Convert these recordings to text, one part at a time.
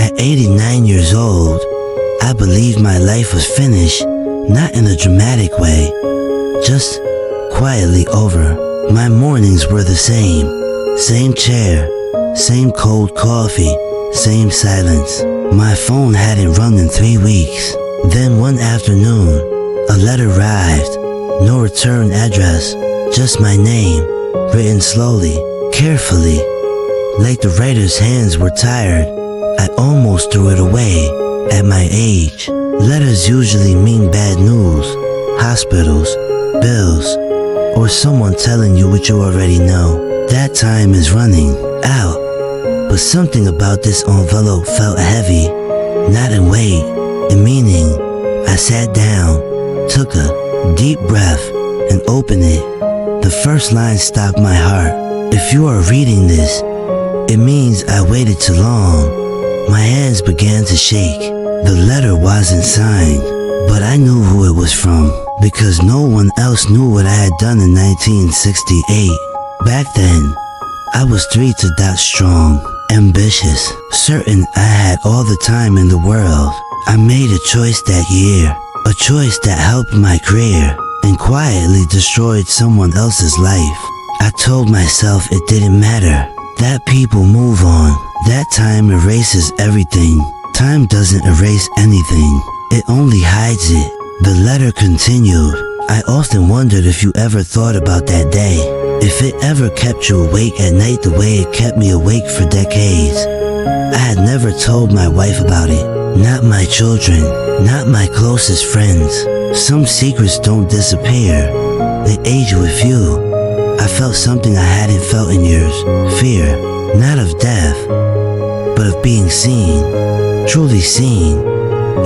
At 89 years old, I believed my life was finished, not in a dramatic way, just quietly over. My mornings were the same chair, same cold coffee, same silence. My phone hadn't rung in 3 weeks. Then one afternoon, a letter arrived, no return address, just my name, written slowly, carefully. Like the writer's hands were tired, I almost threw it away. At my age, letters usually mean bad news, hospitals, bills, or someone telling you what you already know. That time is running out, but something about this envelope felt heavy, not in weight, in meaning. I sat down, took a deep breath, and opened it. The first line stopped my heart. If you are reading this, it means I waited too long. My hands began to shake. The letter wasn't signed, but I knew who it was from, because no one else knew what I had done in 1968. Back then, I was 3 to dot strong, ambitious, certain I had all the time in the world. I made a choice that year, a choice that helped my career, and quietly destroyed someone else's life. I told myself it didn't matter, that people move on, that time erases everything. Time doesn't erase anything, it only hides it. The letter continued. I often wondered if you ever thought about that day, if it ever kept you awake at night the way it kept me awake for decades. I had never told my wife about it, not my children, not my closest friends. Some secrets don't disappear, they age with you. I felt something I hadn't felt in years, fear, not of death, but of being seen, truly seen.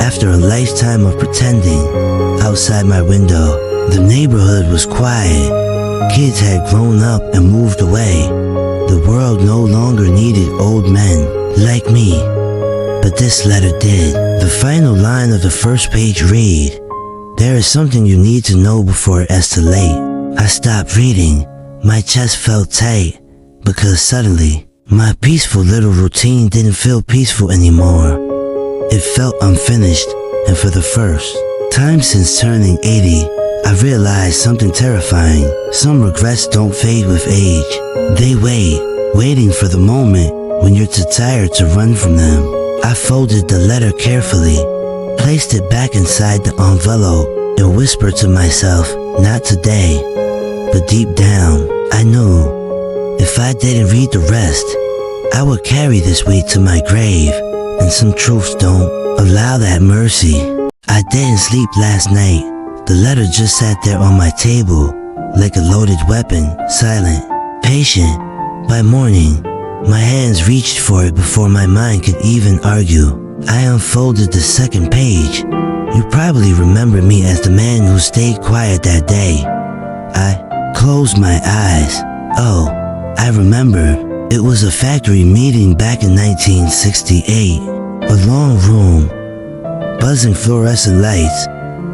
After a lifetime of pretending, outside my window, the neighborhood was quiet. Kids had grown up and moved away. The world no longer needed old men like me, but this letter did. The final line of the first page read, "There is something you need to know before it's too late." I stopped reading. My chest felt tight, because suddenly, my peaceful little routine didn't feel peaceful anymore. It felt unfinished, and for the first time since turning 80, I realized something terrifying. Some regrets don't fade with age. They wait, waiting for the moment when you're too tired to run from them. I folded the letter carefully, placed it back inside the envelope, and whispered to myself, not today. But deep down, I knew, if I didn't read the rest, I would carry this weight to my grave, and some truths don't allow that mercy. I didn't sleep last night. The letter just sat there on my table, like a loaded weapon, silent, patient. By morning, my hands reached for it before my mind could even argue. I unfolded the second page. You probably remember me as the man who stayed quiet that day. I closed my eyes. Oh, I remember. It was a factory meeting back in 1968. A long room, buzzing fluorescent lights,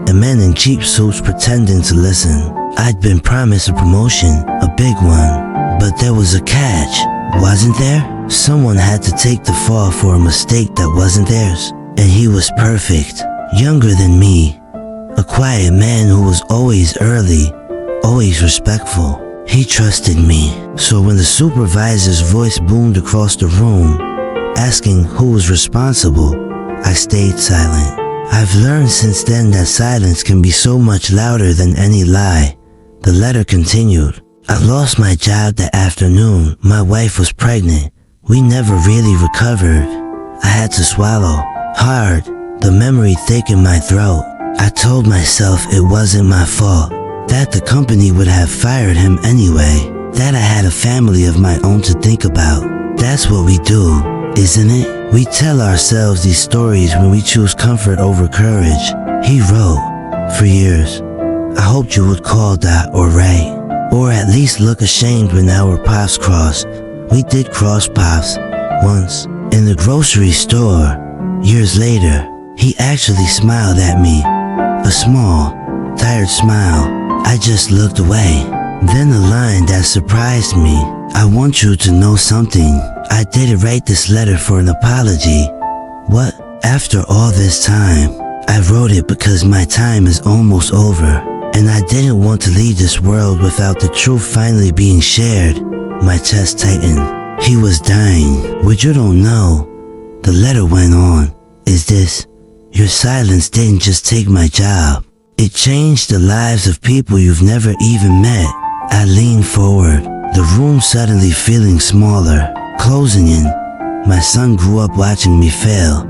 and men in cheap suits pretending to listen. I'd been promised a promotion, a big one, but there was a catch, wasn't there? Someone had to take the fall for a mistake that wasn't theirs, and he was perfect, younger than me, a quiet man who was always early, always respectful. He trusted me. So when the supervisor's voice boomed across the room, asking who was responsible, I stayed silent. I've learned since then that silence can be so much louder than any lie. The letter continued. I lost my job that afternoon. My wife was pregnant. We never really recovered. I had to swallow hard, the memory thick in my throat. I told myself it wasn't my fault, that the company would have fired him anyway, that I had a family of my own to think about. That's what we do, isn't it? We tell ourselves these stories when we choose comfort over courage. He wrote, for years, I hoped you would call Dot or write, or at least look ashamed when our paths crossed. We did cross paths once, in the grocery store. Years later, he actually smiled at me, a small, tired smile. I just looked away. Then a line that surprised me. I want you to know something. I didn't write this letter for an apology. What? After all this time, I wrote it because my time is almost over, and I didn't want to leave this world without the truth finally being shared. My chest tightened. He was dying. What you don't know, the letter went on, is this: your silence didn't just take my job. It changed the lives of people you've never even met. I leaned forward, the room suddenly feeling smaller, closing in. My son grew up watching me fail.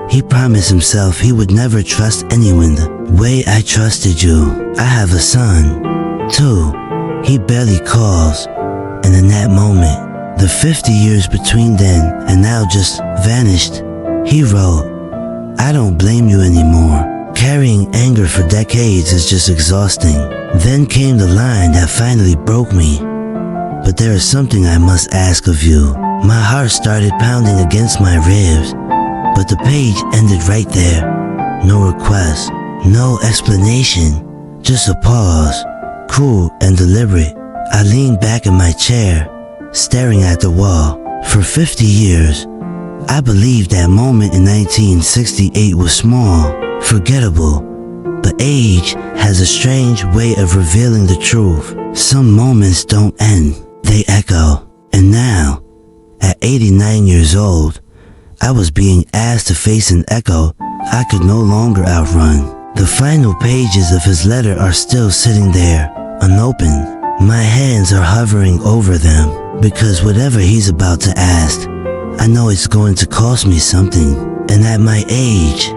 He promised himself he would never trust anyone the way I trusted you. I have a son, too. He barely calls. And in that moment, the 50 years between then and now just vanished. He wrote, I don't blame you anymore. Carrying anger for decades is just exhausting. Then came the line that finally broke me. But there is something I must ask of you. My heart started pounding against my ribs, but the page ended right there. No request, no explanation, just a pause, cool and deliberate. I leaned back in my chair, staring at the wall. For 50 years, I believed that moment in 1968 was small, forgettable. But age has a strange way of revealing the truth. Some moments don't end, they echo. And now, at 89 years old, I was being asked to face an echo I could no longer outrun. The final pages of his letter are still sitting there, unopened. My hands are hovering over them, because whatever he's about to ask, I know it's going to cost me something. And at my age,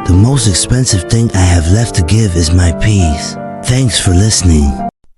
the most expensive thing I have left to give is my peace. Thanks for listening.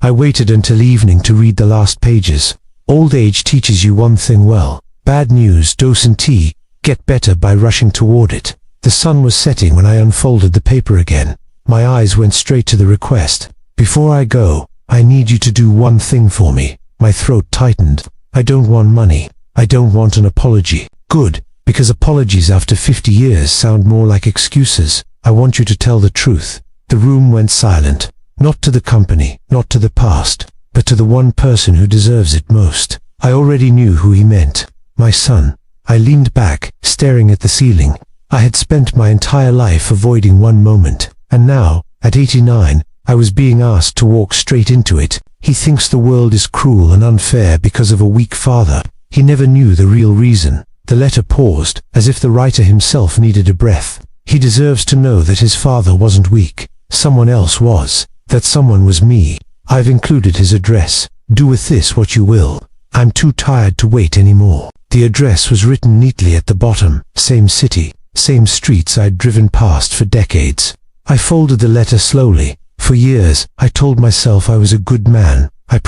I waited until evening to read the last pages. Old age teaches you one thing well. Bad news, dose and tea, get better by rushing toward it. The sun was setting when I unfolded the paper again. My eyes went straight to the request. Before I go, I need you to do one thing for me. My throat tightened. I don't want money. I don't want an apology. Good, because apologies after 50 years sound more like excuses. I want you to tell the truth. The room went silent. Not to the company, not to the past, but to the one person who deserves it most. I already knew who he meant. My son. I leaned back, staring at the ceiling. I had spent my entire life avoiding one moment, and now, at 89, I was being asked to walk straight into it. He thinks the world is cruel and unfair because of a weak father. He never knew the real reason. The letter paused, as if the writer himself needed a breath. He deserves to know that his father wasn't weak. Someone else was. That someone was me. I've included his address. Do with this what you will. I'm too tired to wait anymore. The address was written neatly at the bottom. Same city, same streets I'd driven past for decades. I folded the letter slowly. For years, I told myself I was a good man. I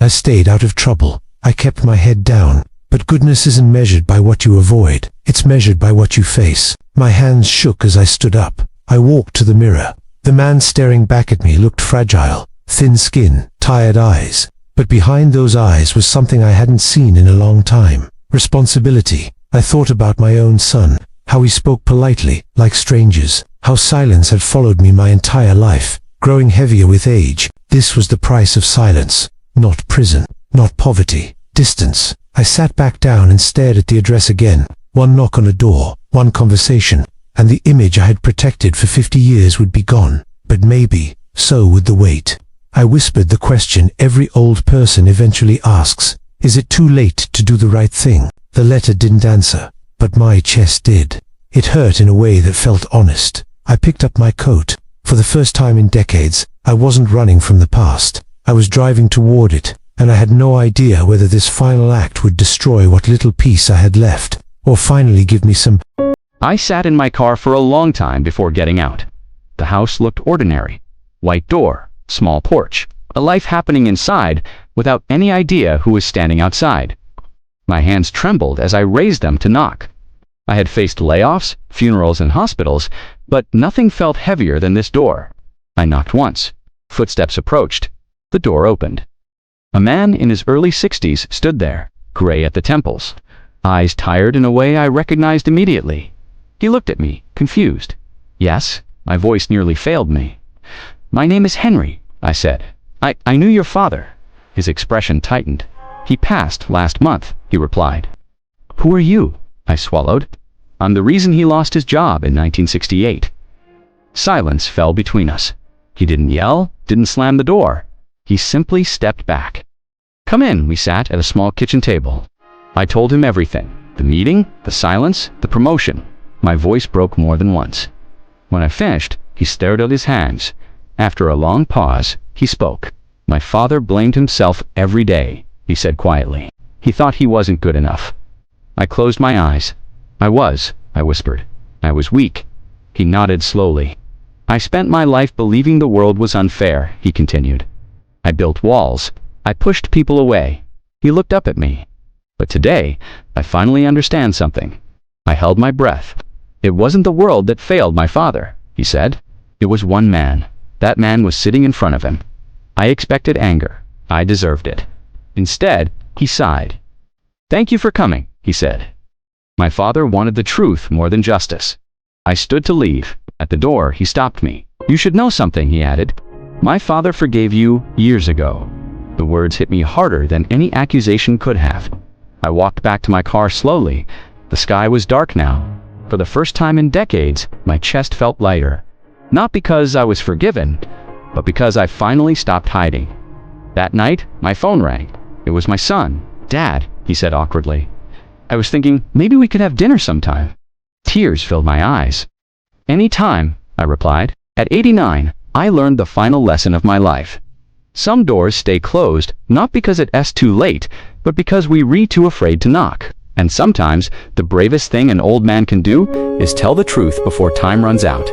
stayed out of trouble. I kept my head down. But goodness isn't measured by what you avoid. It's measured by what you face. My hands shook as I stood up. I walked to the mirror. The man staring back at me looked fragile. Thin skin, tired eyes. But behind those eyes was something I hadn't seen in a long time. Responsibility. I thought about my own son. How he spoke politely, like strangers. How silence had followed me my entire life, growing heavier with age. This was the price of silence. Not prison. Not poverty. Distance. I sat back down and stared at the address again. One knock on a door. One conversation. And the image I had protected for 50 years would be gone. But maybe, so would the weight. I whispered the question every old person eventually asks. Is it too late to do the right thing? The letter didn't answer, but my chest did. It hurt in a way that felt honest. I picked up my coat. For the first time in decades, I wasn't running from the past. I was driving toward it, and I had no idea whether this final act would destroy what little peace I had left, or finally give me some. I sat in my car for a long time before getting out. The house looked ordinary. White door, small porch, a life happening inside without any idea who was standing outside. My hands trembled as I raised them to knock. I had faced layoffs, funerals, and hospitals, but nothing felt heavier than this door. I knocked once. Footsteps approached. The door opened. A man in his early 60s stood there, gray at the temples, eyes tired in a way I recognized immediately. He looked at me, confused. Yes, my voice nearly failed me. My name is Henry, I said. I knew your father. His expression tightened. He passed last month, he replied. Who are you? I swallowed. I'm the reason he lost his job in 1968. Silence fell between us. He didn't yell, didn't slam the door. He simply stepped back. Come in, we sat at a small kitchen table. I told him everything. The meeting, the silence, the promotion. My voice broke more than once. When I finished, he stared at his hands. After a long pause, he spoke. My father blamed himself every day, he said quietly. He thought he wasn't good enough. I closed my eyes. I whispered. I was weak. He nodded slowly. I spent my life believing the world was unfair, he continued. I built walls. I pushed people away. He looked up at me. But today, I finally understand something. I held my breath. It wasn't the world that failed my father, he said. It was one man. That man was sitting in front of him. I expected anger. I deserved it. Instead, he sighed. Thank you for coming, he said. My father wanted the truth more than justice. I stood to leave. At the door, he stopped me. You should know something, he added. My father forgave you years ago. The words hit me harder than any accusation could have. I walked back to my car slowly. The sky was dark now. For the first time in decades, my chest felt lighter. Not because I was forgiven, but because I finally stopped hiding. That night, my phone rang. It was my son. Dad, he said awkwardly. I was thinking, maybe we could have dinner sometime. Tears filled my eyes. Any time, I replied. At 89, I learned the final lesson of my life. Some doors stay closed, not because it's too late, but because we're too afraid to knock. And sometimes, the bravest thing an old man can do is tell the truth before time runs out.